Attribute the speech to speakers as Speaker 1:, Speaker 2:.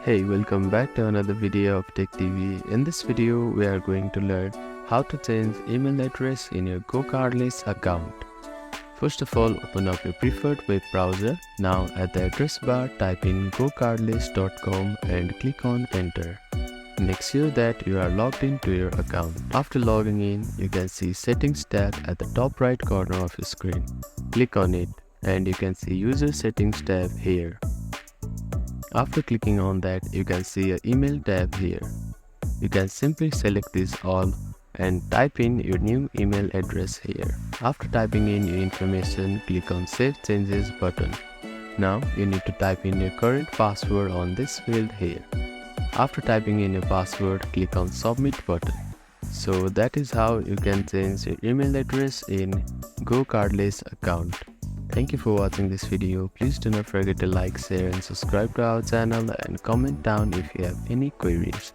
Speaker 1: Hey, welcome back to another video of Tech TV. In this video, we are going to learn how to change email address in your GoCardless account. First of all, open up your preferred web browser. Now at the address bar, type in gocardless.com and click on enter. Make sure that you are logged into your account. After logging in, you can see Settings tab at the top right corner of your screen. Click on it and you can see User Settings tab here. After clicking on that, you can see an email tab here. You can simply select this all and type in your new email address here. After typing in your information, click on Save Changes button. Now you need to type in your current password on this field here. After typing in your password, click on Submit button. So that is how you can change your email address in GoCardless account. Thank you for watching this video. Please do not forget to like, share and subscribe to our channel and comment down if you have any queries.